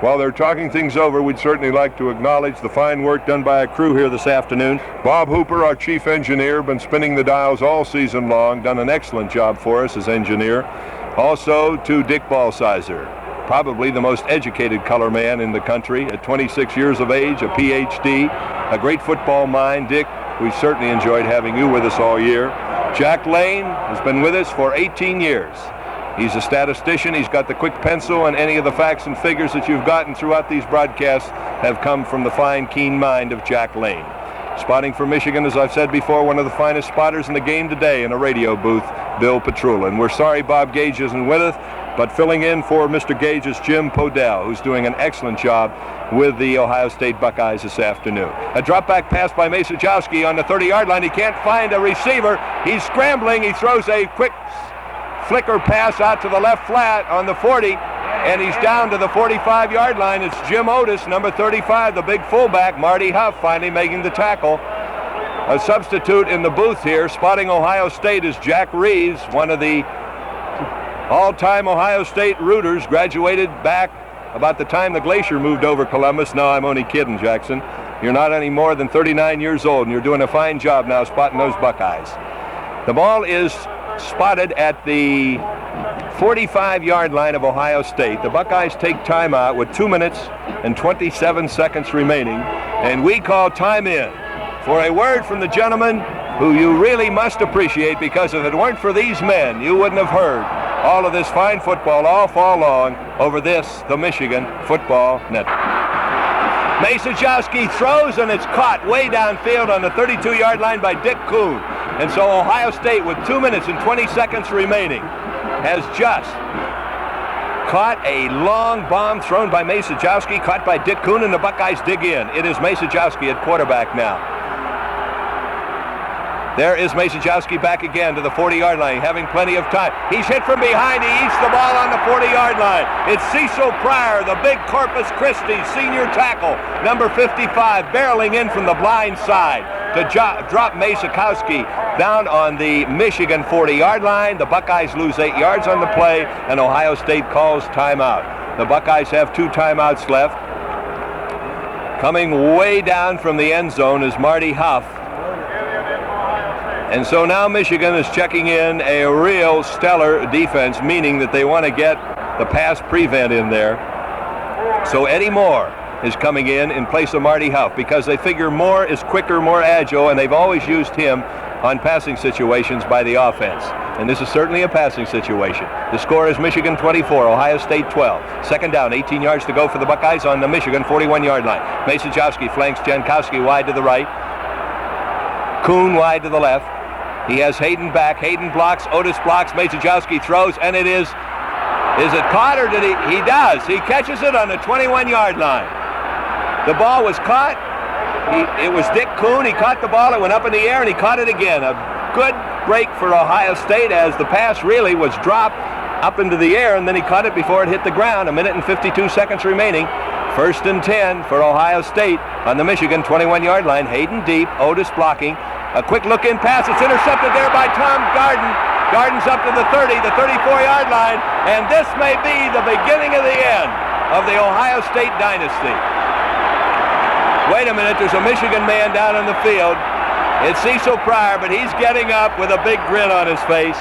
While they're talking things over, we'd certainly like to acknowledge the fine work done by a crew here this afternoon. Bob Ufer, our chief engineer, been spinning the dials all season long, done an excellent job for us as engineer. Also to Dick Balsizer, probably the most educated color man in the country, at 26 years of age, a PhD, a great football mind. Dick, we certainly enjoyed having you with us all year. Jack Lane has been with us for 18 years. He's a statistician. He's got the quick pencil, and any of the facts and figures that you've gotten throughout these broadcasts have come from the fine, keen mind of Jack Lane. Spotting for Michigan, as I've said before, one of the finest spotters in the game today in a radio booth, Bill Petrula. And we're sorry Bob Gage isn't with us, but filling in for Mr. Gage is Jim Podell, who's doing an excellent job with the Ohio State Buckeyes this afternoon. A drop-back pass by Masajowski on the 30-yard line. He can't find a receiver. He's scrambling. He throws a quick flicker pass out to the left flat on the 40, and he's down to the 45-yard line. It's Jim Otis, number 35, the big fullback. Marty Huff finally making the tackle. A substitute in the booth here, spotting Ohio State, is Jack Reeves, one of the all-time Ohio State rooters, graduated back about the time the Glacier moved over Columbus. No, I'm only kidding, Jackson. You're not any more than 39 years old, and you're doing a fine job now spotting those Buckeyes. The ball is spotted at the 45-yard line of Ohio State. The Buckeyes take timeout with 2 minutes and 27 seconds remaining, and we call time in for a word from the gentleman who you really must appreciate, because if it weren't for these men, you wouldn't have heard all of this fine football all fall long over this, the Michigan Football Network. Masajowski throws, and it's caught way downfield on the 32-yard line by Dick Kuhn. And so Ohio State, with 2 minutes and 20 seconds remaining, has just caught a long bomb thrown by Masajowski, caught by Dick Kuhn, and the Buckeyes dig in. It is Masajowski at quarterback now. There is Masajowski back again to the 40-yard line, having plenty of time. He's hit from behind. He eats the ball on the 40-yard line. It's Cecil Pryor, the big Corpus Christi senior tackle, number 55, barreling in from the blind side to drop Masajowski down on the Michigan 40-yard line. The Buckeyes lose 8 yards on the play, and Ohio State calls timeout. The Buckeyes have 2 timeouts left. Coming way down from the end zone is Marty Huff. And so now Michigan is checking in a real stellar defense, meaning that they want to get the pass prevent in there. So Eddie Moore is coming in place of Marty Huff, because they figure Moore is quicker, more agile, and they've always used him on passing situations by the offense. And this is certainly a passing situation. The score is Michigan 24, Ohio State 12. Second down, 18 yards to go for the Buckeyes on the Michigan 41-yard line. Masajowski flanks Jankowski wide to the right. Kuhn wide to the left. He has Hayden back. Hayden blocks. Otis blocks. Masajowski throws, and it is it caught, or did he does. He catches it on the 21-yard line. The ball was caught. It was Dick Kuhn. He caught the ball. It went up in the air, and he caught it again. A good break for Ohio State, as the pass really was dropped up into the air, and then he caught it before it hit the ground. 1 minute and 52 seconds remaining. First and 10 for Ohio State on the Michigan 21-yard line. Hayden deep. Otis blocking. A quick look-in pass. It's intercepted there by Tom Garden. Garden's up to the 30, the 34-yard line, and this may be the beginning of the end of the Ohio State dynasty. Wait a minute, there's a Michigan man down on the field. It's Cecil Pryor, but he's getting up with a big grin on his face.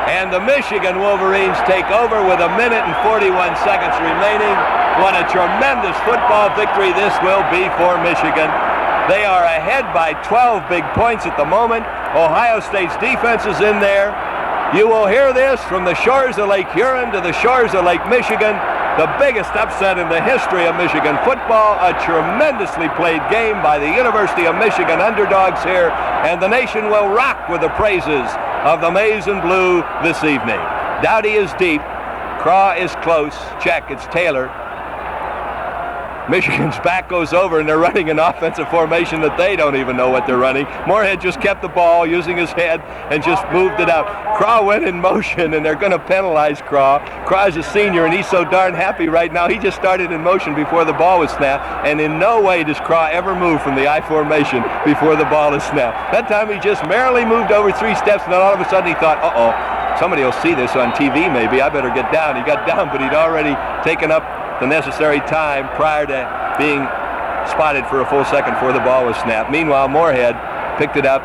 And the Michigan Wolverines take over with 1 minute and 41 seconds remaining. What a tremendous football victory this will be for Michigan. They are ahead by 12 big points at the moment. Ohio State's defense is in there. You will hear this from the shores of Lake Huron to the shores of Lake Michigan. The biggest upset in the history of Michigan football. A tremendously played game by the University of Michigan underdogs here. And the nation will rock with the praises of the maize and blue this evening. Dowdy is deep. Craw is close. Check, it's Taylor. Michigan's back goes over, and they're running an offensive formation that they don't even know what they're running. Moorhead just kept the ball using his head and just moved it out. Craw went in motion, and they're going to penalize Craw. Craw's a senior, and he's so darn happy right now. He just started in motion before the ball was snapped, and in no way does Craw ever move from the I formation before the ball is snapped. That time he just merrily moved over 3 steps, and then all of a sudden he thought, somebody will see this on TV maybe. I better get down. He got down, but he'd already taken up the necessary time prior to being spotted for a full second before the ball was snapped. Meanwhile, Moorhead picked it up,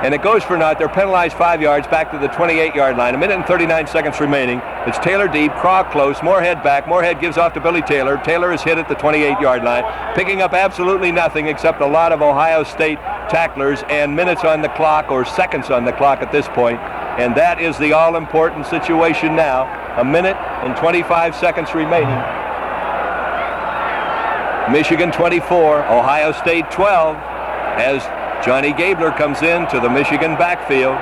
and it goes for naught. They're penalized 5 yards back to the 28-yard line. 1 minute and 39 seconds remaining. It's Taylor deep, Craw close, Moorhead back. Moorhead gives off to Billy Taylor. Taylor is hit at the 28-yard line, picking up absolutely nothing except a lot of Ohio State tacklers and minutes on the clock, or seconds on the clock at this point. And that is the all-important situation now. 1 minute and 25 seconds remaining. Michigan 24, Ohio State 12, as Johnny Gabler comes in to the Michigan backfield.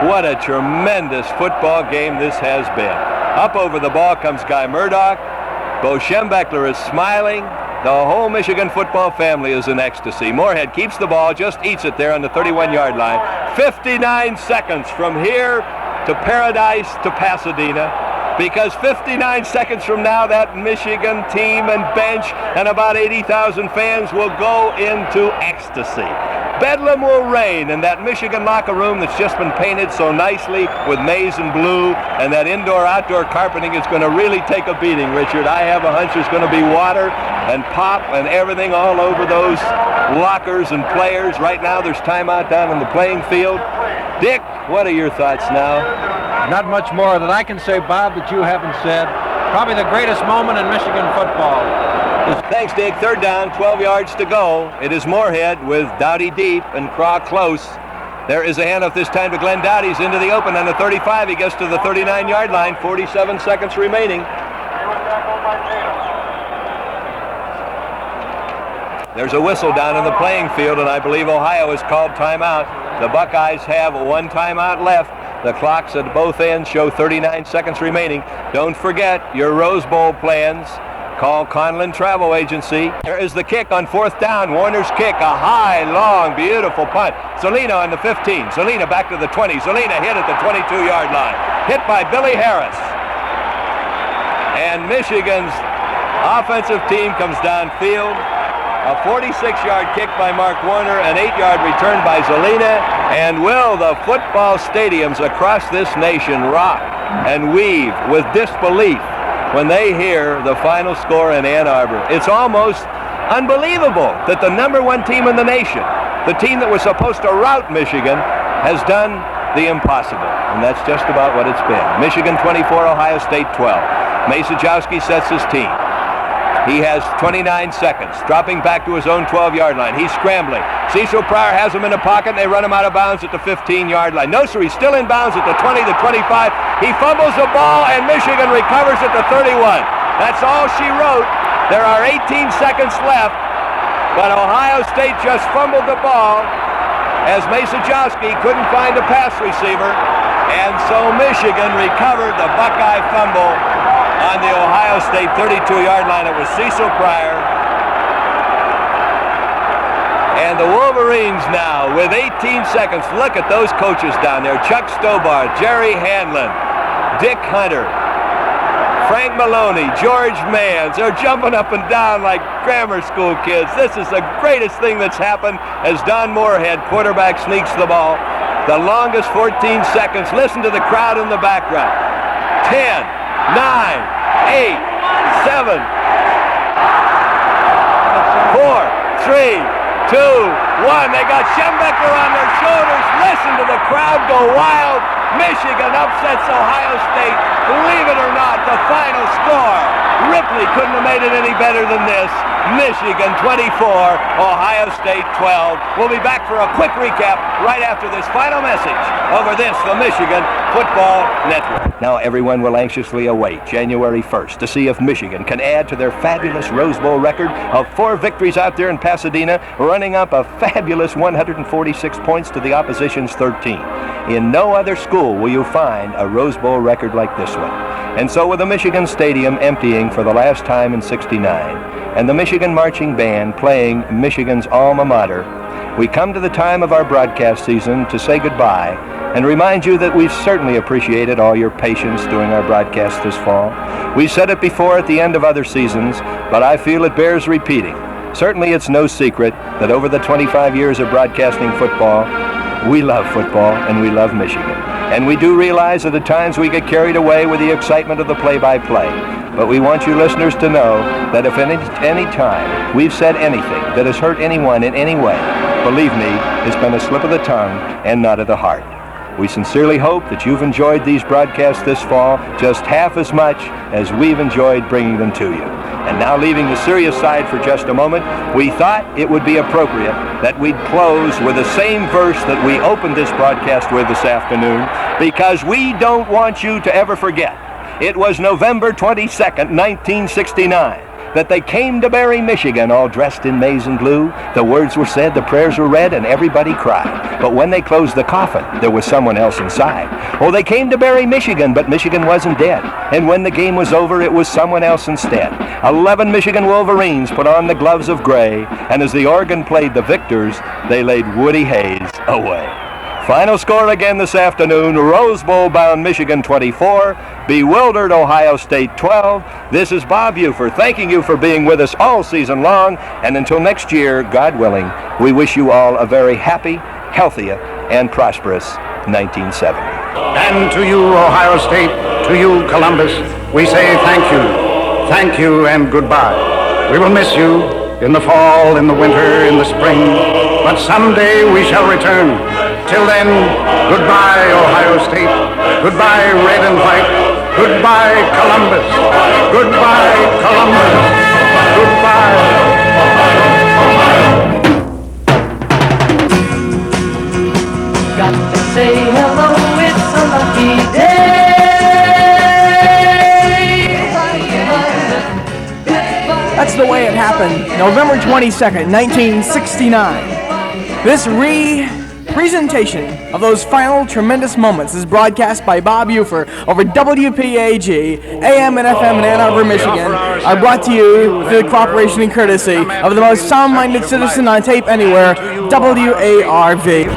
What a tremendous football game this has been. Up over the ball comes Guy Murdoch. Bo Schembechler is smiling. The whole Michigan football family is in ecstasy. Moorhead keeps the ball, just eats it there on the 31-yard line. 59 seconds from here to paradise to Pasadena. Because 59 seconds from now, that Michigan team and bench and about 80,000 fans will go into ecstasy. Bedlam will reign in that Michigan locker room that's just been painted so nicely with maize and blue, and that indoor-outdoor carpeting is going to really take a beating, Richard. I have a hunch there's going to be water and pop and everything all over those lockers and players. Right now, there's timeout down on the playing field. Dick, what are your thoughts now? Not much more that I can say, Bob, that you haven't said. Probably the greatest moment in Michigan football. Thanks, Dick. Third down, 12 yards to go. It is Moorhead with Dowdy deep and Craw close. There is a handoff this time to Glenn Dowdy. He's into the open on the 35. He gets to the 39-yard line, 47 seconds remaining. There's a whistle down in the playing field, and I believe Ohio has called timeout. The Buckeyes have one timeout left. The clocks at both ends show 39 seconds remaining. Don't forget your Rose Bowl plans. Call Conlin Travel Agency. There is the kick on fourth down. Warner's kick, a high, long, beautiful punt. Zelina on the 15. Zelina back to the 20. Zelina hit at the 22-yard line. Hit by Billy Harris. And Michigan's offensive team comes downfield. A 46-yard kick by Mark Warner, an 8-yard return by Zelina, and will the football stadiums across this nation rock and weave with disbelief when they hear the final score in Ann Arbor. It's almost unbelievable that the number one team in the nation, the team that was supposed to rout Michigan, has done the impossible, and that's just about what it's been. Michigan 24, Ohio State 12. Masajowski sets his team. He has 29 seconds, dropping back to his own 12-yard line. He's scrambling. Cecil Pryor has him in the pocket, and they run him out of bounds at the 15-yard line. No, sir, he's still in bounds at the 20, the 25. He fumbles the ball, and Michigan recovers at the 31. That's all she wrote. There are 18 seconds left, but Ohio State just fumbled the ball as Masajowski couldn't find a pass receiver, and so Michigan recovered the Buckeye fumble on the Ohio State 32-yard line. It was Cecil Pryor. And the Wolverines now with 18 seconds. Look at those coaches down there. Chuck Stobart, Jerry Hanlon, Dick Hunter, Frank Maloney, George Manns. They're jumping up and down like grammar school kids. This is the greatest thing that's happened as Don Moorhead, quarterback, sneaks the ball. The longest 14 seconds. Listen to the crowd in the background. 10. 9, 8, 7, 4, 3, 2, 1. They got Schembechler on their shoulders. Listen to the crowd go wild. Michigan upsets Ohio State. Believe it or not, the final score. Ripley couldn't have made it any better than this. Michigan 24, Ohio State 12. We'll be back for a quick recap right after this final message over this, the Michigan Football Network. Now everyone will anxiously await January 1st to see if Michigan can add to their fabulous Rose Bowl record of 4 victories out there in Pasadena, running up a fabulous 146 points to the opposition's 13. In no other school will you find a Rose Bowl record like this one. And so with the Michigan Stadium emptying for the last time in '69, and the Michigan Marching Band playing Michigan's alma mater, we come to the time of our broadcast season to say goodbye and remind you that we've certainly appreciated all your patience during our broadcast this fall. We've said it before at the end of other seasons, but I feel it bears repeating. Certainly it's no secret that over the 25 years of broadcasting football, we love football and we love Michigan. And we do realize that at times we get carried away with the excitement of the play-by-play. But we want you listeners to know that if at any time we've said anything that has hurt anyone in any way, believe me, it's been a slip of the tongue and not of the heart. We sincerely hope that you've enjoyed these broadcasts this fall just half as much as we've enjoyed bringing them to you. And now, leaving the serious side for just a moment, we thought it would be appropriate that we'd close with the same verse that we opened this broadcast with this afternoon, because we don't want you to ever forget. It was November 22nd, 1969. That they came to Barry, Michigan, all dressed in maize and blue. The words were said, the prayers were read, and everybody cried. But when they closed the coffin, there was someone else inside. Oh, they came to Barry, Michigan, but Michigan wasn't dead. And when the game was over, it was someone else instead. 11 Michigan Wolverines put on the gloves of gray, and as the organ played the victors, they laid Woody Hayes away. Final score again this afternoon, Rose Bowl bound Michigan 24, bewildered Ohio State 12. This is Bob Ufer thanking you for being with us all season long, and until next year, God willing, we wish you all a very happy, healthy, and prosperous 1970. And to you, Ohio State, to you, Columbus, we say thank you, and goodbye. We will miss you in the fall, in the winter, in the spring, but someday we shall return. Till then, goodbye, Ohio State. Goodbye, red and white. Goodbye, Columbus. Goodbye, Columbus. Goodbye. Got to say hello, it's a lucky day. That's the way it happened. November 22nd, 1969. This presentation of those final tremendous moments is broadcast by Bob Ufer over WPAG, AM and FM in Ann Arbor, Michigan, are brought to you through the cooperation and courtesy of the most sound-minded citizen on tape anywhere, WARV.